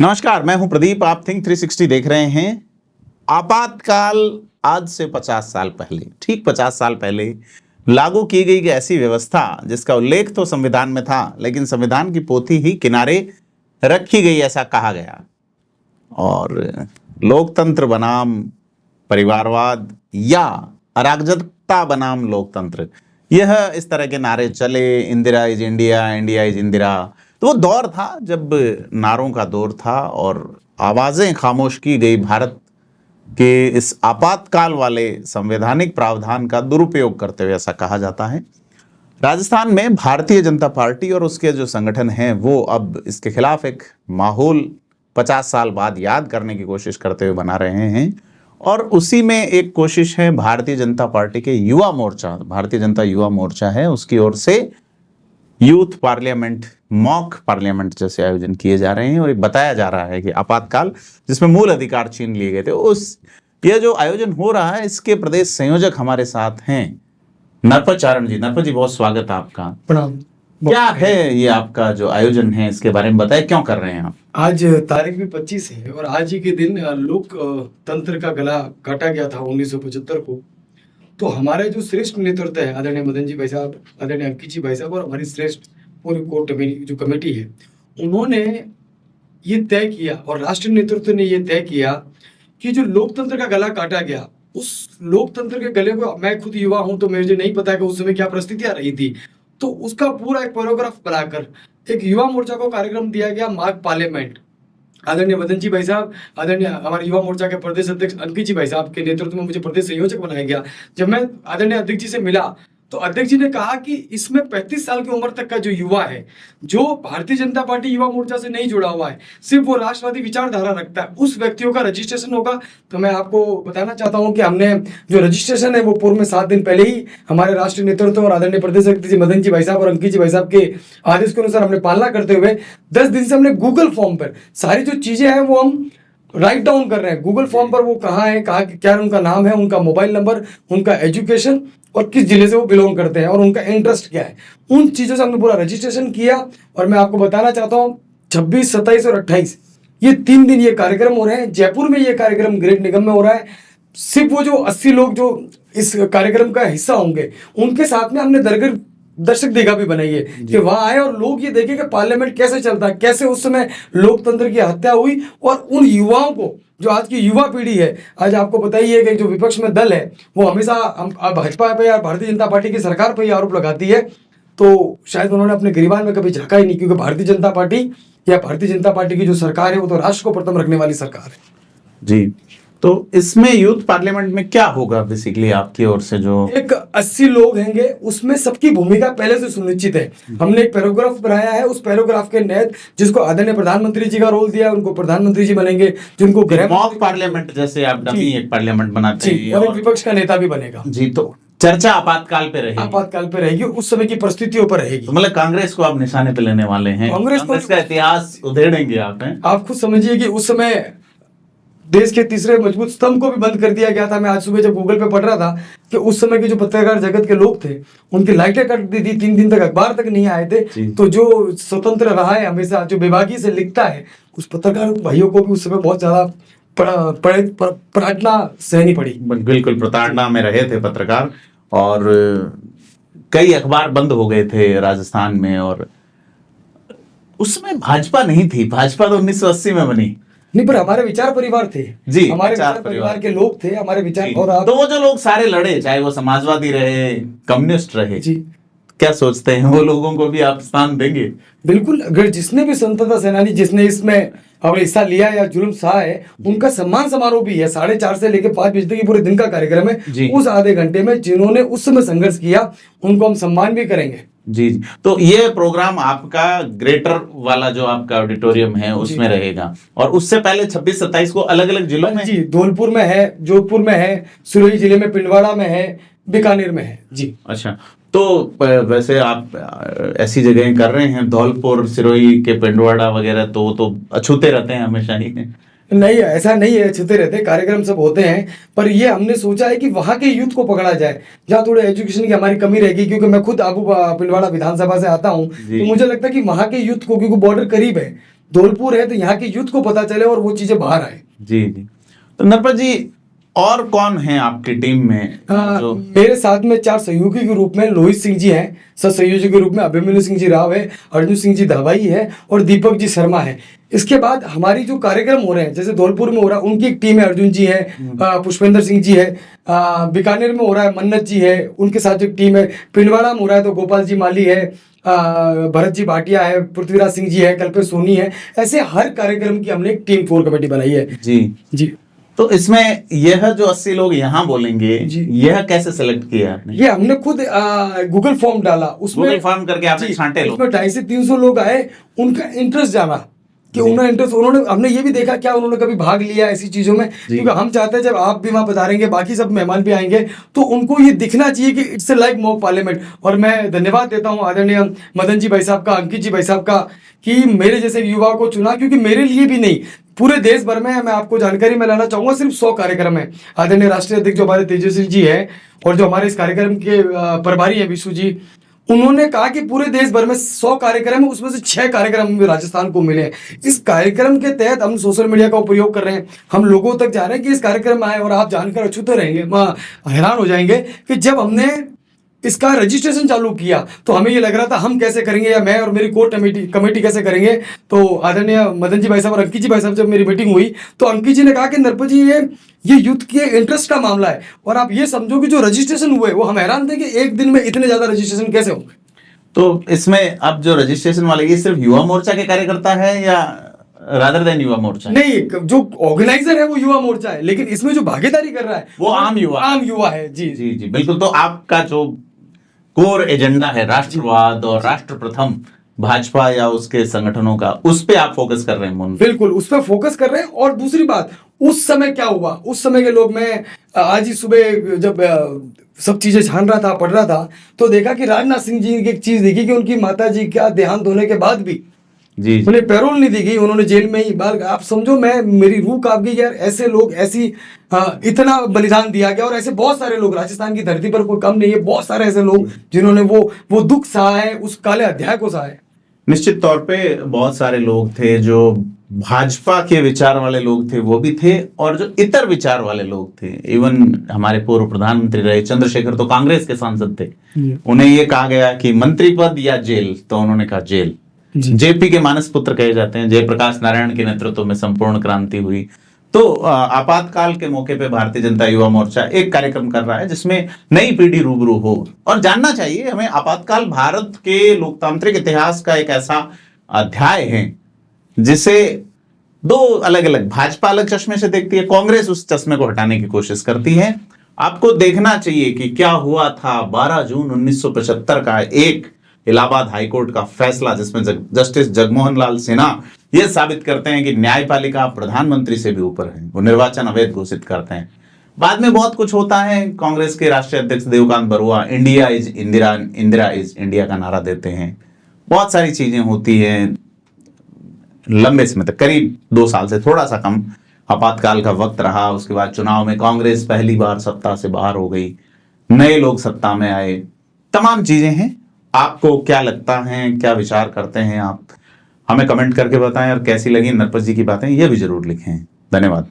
नमस्कार, मैं हूं प्रदीप। आप थिंक 360 देख रहे हैं। आपातकाल आज से 50 साल पहले, ठीक 50 साल पहले लागू की गई ऐसी व्यवस्था जिसका उल्लेख तो संविधान में था, लेकिन संविधान की पोथी ही किनारे रखी गई, ऐसा कहा गया। और लोकतंत्र बनाम परिवारवाद या अराजकता बनाम लोकतंत्र, यह इस तरह के नारे चले। Indira is India, India is Indira. तो वो दौर था जब नारों का दौर था और आवाजें खामोश की गई। भारत के इस आपातकाल वाले संवैधानिक प्रावधान का दुरुपयोग करते हुए, ऐसा कहा जाता है। राजस्थान में भारतीय जनता पार्टी और उसके जो संगठन हैं वो अब इसके खिलाफ एक माहौल 50 साल बाद याद करने की कोशिश करते हुए बना रहे हैं। और उसी में एक कोशिश है भारतीय जनता पार्टी के युवा मोर्चा, भारतीय जनता युवा मोर्चा है, उसकी ओर से यूथ पार्लियामेंट, मॉक पार्लियामेंट जैसे आयोजन किए जा रहे हैं। और बताया जा रहा है कि आपातकाल जिसमें मूल अधिकार छीन लिए गए थे, यह जो आयोजन हो रहा है, इसके प्रदेश संयोजक हमारे साथ हैं नरपत चारण जी। नरपत जी, बहुत स्वागत है आपका। प्रणाम। क्या है ये आपका जो आयोजन है, इसके बारे में बताएं, क्यों कर रहे हैं आप? आज तारीख भी 25 है और आज ही के दिन लोकतंत्र का गला काटा गया था 1975 को। तो हमारे जो श्रेष्ठ नेतृत्व है, आदरणीय मदन जी भाई साहब, आदरणीय अंकित जी भाई साहब और हमारी श्रेष्ठ पूरी कोर जो कमेटी है, उन्होंने ये तय किया और राष्ट्रीय नेतृत्व ने ये तय किया कि जो लोकतंत्र का गला काटा गया, उस लोकतंत्र के गले को, मैं खुद युवा हूं तो मुझे नहीं पता कि उस समय क्या परिस्थितियां रही थी, तो उसका पूरा एक पैराग्राफ बनाकर एक युवा मोर्चा को कार्यक्रम दिया गया, मार्ग पार्लियामेंट। आदरणीय मदन जी भाई साहब, आदरणीय हमारे युवा मोर्चा के प्रदेश अध्यक्ष अंकित जी भाई साहब के नेतृत्व में मुझे प्रदेश संयोजक बनाया गया। जब मैं आदरणीय अध्यक्ष जी से मिला तो अध्यक्ष जी ने कहा कि इसमें 35 साल की उम्र तक का जो युवा है, जो भारतीय जनता पार्टी युवा मोर्चा से नहीं जुड़ा हुआ है, सिर्फ वो राष्ट्रवादी विचारधारा रखता है, उस व्यक्तियों का रजिस्ट्रेशन होगा। तो मैं आपको बताना चाहता हूं कि हमने जो रजिस्ट्रेशन है वो पूर्व में 7 दिन पहले ही हमारे राष्ट्रीय नेतृत्व और आदरणीय प्रदेश अध्यक्ष जी मदन जी भाई साहब और अंकित जी भाई साहब के आदेश के अनुसार हमने पालना करते हुए 10 दिन से हमने गूगल फॉर्म पर सारी जो चीजें हैं वो हम राइट डाउन कर रहे हैं। गूगल फॉर्म पर वो कहाँ है, क्या उनका नाम है, उनका मोबाइल नंबर, उनका एजुकेशन और किस जिले से वो बिलोंग करते हैं और उनका इंटरेस्ट क्या है, उन चीज़ों से हमने पूरा रजिस्ट्रेशन किया। और मैं आपको बताना चाहता हूँ 26, 27 और 28 ये 3 दिन ये कार्यक्रम हो रहे हैं। जयपुर में ये कार्यक्रम ग्रेट निगम में हो रहा है। सिर्फ वो जो 80 लोग जो इस कार्यक्रम का हिस्सा होंगे, उनके साथ में हमने दर्शक दीघा भी बनाई है कि वहां आए और लोग ये देखें कि पार्लियामेंट कैसे चलता है, कैसे उस समय लोकतंत्र की हत्या हुई। और उन युवाओं को, जो आज की युवा पीढ़ी है, आज आपको बताइए कि जो विपक्ष में दल है वो हमेशा भाजपा पे या भारतीय जनता पार्टी की सरकार पर ही आरोप लगाती है, तो शायद उन्होंने अपने गिरिबान में कभी झांका ही नहीं, क्योंकि भारतीय जनता पार्टी या भारतीय जनता पार्टी की जो सरकार है वो तो राष्ट्र को प्रथम रखने वाली सरकार है। जी, तो इसमें यूथ पार्लियामेंट में क्या होगा बेसिकली आपकी ओर से? जो एक 80 लोग होंगे, उसमें सबकी भूमिका पहले से सुनिश्चित है। हमने एक पैराग्राफ बनाया है, उस पैराग्राफ के तहत जिसको आदरणीय प्रधानमंत्री जी का रोल दिया, उनको प्रधानमंत्री जी बनेंगे, जिनको मॉक पार्लियामेंट जैसे आप डमी एक पार्लियामेंट बनाते हैं, और एक विपक्ष का नेता भी बनेगा। जी, तो चर्चा आपातकाल पे रहेगी, आपातकाल पे रहेगी, उस समय की परिस्थितियों पर रहेगी। तो मतलब कांग्रेस को आप निशाने पे लेने वाले हैं? कांग्रेस का इतिहास उधेड़ेंगे आप? हैं आप खुद समझिए कि उस समय देश के तीसरे मजबूत स्तंभ को भी बंद कर दिया गया था। मैं आज सुबह जब गूगल पे पढ़ रहा था कि उस समय के जो पत्रकार जगत के लोग थे, उनकी लाइटें कट दी थी, 3 दिन तक अखबार तक नहीं आए थे। तो जो स्वतंत्र रहा है हमेशा, जो बेबाकी से लिखता है, उस पत्रकार भाइयों को भी उस समय बहुत ज्यादा प्रताड़ना सहनी पड़ी। बिल्कुल, प्रताड़ना में रहे थे पत्रकार और कई अखबार बंद हो गए थे राजस्थान में। और उसमें भाजपा नहीं थी, भाजपा तो 1980 में बनी। नहीं, पर हमारे विचार परिवार थे जी, हमारे विचार परिवार के लोग थे, हमारे विचार। और तो वो जो लोग सारे लड़े, चाहे वो समाजवादी रहे, कम्युनिस्ट रहे जी, क्या सोचते हैं वो लोगों को भी आप स्थान देंगे? बिल्कुल, अगर जिसने भी स्वतंत्रता सेनानी जिसने इसमें अपना हिस्सा लिया या जुल्म सहा है, उनका सम्मान समारोह भी है। 4:30 से लेकर 5 बजे तक की पूरे दिन का कार्यक्रम है। उस आधे घंटे में जिन्होंने उस समय संघर्ष किया, उनको हम सम्मान भी करेंगे। जी, तो ये प्रोग्राम आपका ग्रेटर वाला जो आपका ऑडिटोरियम है उसमें रहेगा, और उससे पहले 26-27 को अलग अलग जिलों में? जी, धौलपुर में है, जोधपुर में है, सिरोही जिले में पिंडवाड़ा में है, बीकानेर में है जी। अच्छा, तो वैसे आप ऐसी जगह कर रहे हैं, धौलपुर, सिरोही के पिंडवाड़ा वगैरह, तो अछूते रहते हैं हमेशा ही? नहीं, ऐसा नहीं है, छूते रहते कार्यक्रम सब होते हैं, पर ये हमने सोचा है कि वहाँ के यूथ को पकड़ा जाए जहाँ थोड़े एजुकेशन की हमारी कमी रहेगी, क्योंकि मैं खुद आबू पिलवाड़ा विधानसभा से आता हूँ, तो मुझे लगता है कि वहाँ के यूथ को, क्योंकि बॉर्डर करीब है, धौलपुर है, तो यहाँ के यूथ को पता चले और वो चीजें बाहर आए। जी जी। तो नरपत जी, और कौन है आपकी टीम में जो? मेरे साथ में 4 सहयोगी के रूप में लोहित सिंह जी हैं, सह संयोजक के रूप में अभिमन्यु सिंह जी राव है, अर्जुन सिंह जी दवाई है और दीपक जी शर्मा है। इसके बाद हमारी जो कार्यक्रम हो रहे हैं, जैसे धौलपुर में हो रहा है, उनकी एक टीम है, अर्जुन जी है, पुष्पेंद्र सिंह जी है, बीकानेर में हो रहा है, मन्नत जी है, उनके साथ एक टीम है, पिंडवाड़ा में हो रहा है तो गोपाल जी माली है, भरत जी भाटिया है, पृथ्वीराज सिंह जी है, कल्पेश सोनी है। ऐसे हर कार्यक्रम की हमने एक टीम 4 कमेटी बनाई है। जी जी। तो इसमें यह जो 80 लोग यहाँ बोलेंगे, जी। यह कैसे सेलेक्ट किया आपने? ये हमने खुद गूगल फॉर्म डाला, उसमें गूगल फॉर्म करके आपने जी, छांटे लोग? उसमें 250 से 300 लोग आए, उनका इंटरेस्ट जाना कि जी। उन्होंने इंटरेस्ट, उन्होंने, हमने ये भी देखा क्या उन्होंने कभी भाग लिया ऐसी चीजों में, क्योंकि हम चाहते हैं जब आप भी वहां पधारेंगे, बाकी सब मेहमान भी आएंगे, तो उनको ये दिखना चाहिए कि इट्स लाइक मॉक पार्लियामेंट। और मैं धन्यवाद देता हूँ आदरणीय मदन जी भाई साहब का, अंकित जी भाई साहब का, कि मेरे जैसे युवा को चुना, क्योंकि मेरे लिए भी नहीं, पूरे देश भर में, मैं आपको जानकारी में लाना चाहूंगा, सिर्फ 100 कार्यक्रम है। आदरणीय राष्ट्रीय अध्यक्ष जो हमारे तेजस्वी जी है और जो हमारे इस कार्यक्रम के प्रभारी है विशु जी, उन्होंने कहा कि पूरे देश भर में 100 कार्यक्रम है, उसमें से 6 कार्यक्रम राजस्थान को मिले। इस कार्यक्रम के तहत हम सोशल मीडिया का उपयोग कर रहे हैं, हम लोगों तक जा रहे हैं कि इस कार्यक्रम में आए, और आप जानकर अछूते रहेंगे, हैरान हो जाएंगे कि जब हमने इसका रजिस्ट्रेशन चालू किया तो हमें ये लग रहा था हम कैसे करेंगे, या मैं और मेरी कोर कमेटी कैसे करेंगे। तो आदरणीय मदन जी भाई साहब और अंकित जी भाई साहब, जब मेरी मीटिंग हुई तो अंकित जी ने कहा कि नरपत जी ये यूथ के इंटरेस्ट का मामला है, और आप ये समझो कि जो रजिस्ट्रेशन हुए वो हम हैरान थे कि एक दिन में इतने ज्यादा रजिस्ट्रेशन कैसे होंगे। तो इसमें अब जो रजिस्ट्रेशन वाले, ये सिर्फ युवा मोर्चा के कार्यकर्ता है या रादर देन युवा मोर्चा? नहीं, जो ऑर्गेनाइजर है वो युवा मोर्चा है, लेकिन इसमें जो भागीदारी कर रहा है वो आम युवा है। जी जी जी बिल्कुल। तो आपका जो कोर एजेंडा है राष्ट्रवाद और राष्ट्र प्रथम भाजपा या उसके संगठनों का, उस पे आप फोकस कर रहे हैं मुन? बिल्कुल, उस पर फोकस कर रहे हैं। और दूसरी बात, उस समय क्या हुआ, उस समय के लोग, मैं आज ही सुबह जब सब चीजें छान रहा था, पढ़ रहा था, तो देखा कि राजनाथ सिंह जी की एक चीज देखी कि उनकी माता जी का देहांत होने के बाद भी जी उन्हें पैरोल नहीं दी गई, उन्होंने जेल में ही बाल, आप समझो, मेरी रूह कांप गई यार, ऐसे लोग, ऐसी इतना बलिदान दिया गया। और ऐसे बहुत सारे लोग राजस्थान की धरती पर, कोई कम नहीं है, बहुत सारे ऐसे लोग जिन्होंने वो दुख सहा है, उस काले अध्याय को सहा है। निश्चित तौर पे बहुत सारे लोग थे जो भाजपा के विचार वाले लोग थे, वो भी थे, और जो इतर विचार वाले लोग थे, इवन हमारे पूर्व प्रधानमंत्री रहे चंद्रशेखर तो कांग्रेस के सांसद थे, उन्हें ये कहा गया कि मंत्री पद या जेल, तो उन्होंने कहा जेल। जेपी के मानस पुत्र कहे जाते हैं, जयप्रकाश नारायण के नेतृत्व में संपूर्ण क्रांति हुई। तो आपातकाल के मौके पे भारतीय जनता युवा मोर्चा एक कार्यक्रम कर रहा है जिसमें नई पीढ़ी रूबरू हो, और जानना चाहिए हमें, आपातकाल भारत के लोकतांत्रिक इतिहास का एक ऐसा अध्याय है जिसे दो अलग अलग, भाजपा अलग चश्मे से देखती है, कांग्रेस उस चश्मे को हटाने की कोशिश करती है। आपको देखना चाहिए कि क्या हुआ था 12 जून 1975 का एक इलाहाबाद हाईकोर्ट का फैसला, जिसमें जस्टिस जगमोहन लाल सिन्हा यह साबित करते हैं कि न्यायपालिका प्रधानमंत्री से भी ऊपर है, वो निर्वाचन अवैध घोषित करते हैं। बाद में बहुत कुछ होता है, कांग्रेस के राष्ट्रीय अध्यक्ष Devkant Barua India is Indira, Indira is India का नारा देते हैं, बहुत सारी चीजें होती हैं। लंबे समय तक, करीब 2 साल से थोड़ा सा कम आपातकाल का वक्त रहा। उसके बाद चुनाव में कांग्रेस पहली बार सत्ता से बाहर हो गई, नए लोग सत्ता में आए, तमाम चीजें हैं। आपको क्या लगता है, क्या विचार करते हैं आप, हमें कमेंट करके बताएं, और कैसी लगी नरपत जी की बातें ये भी जरूर लिखें। धन्यवाद।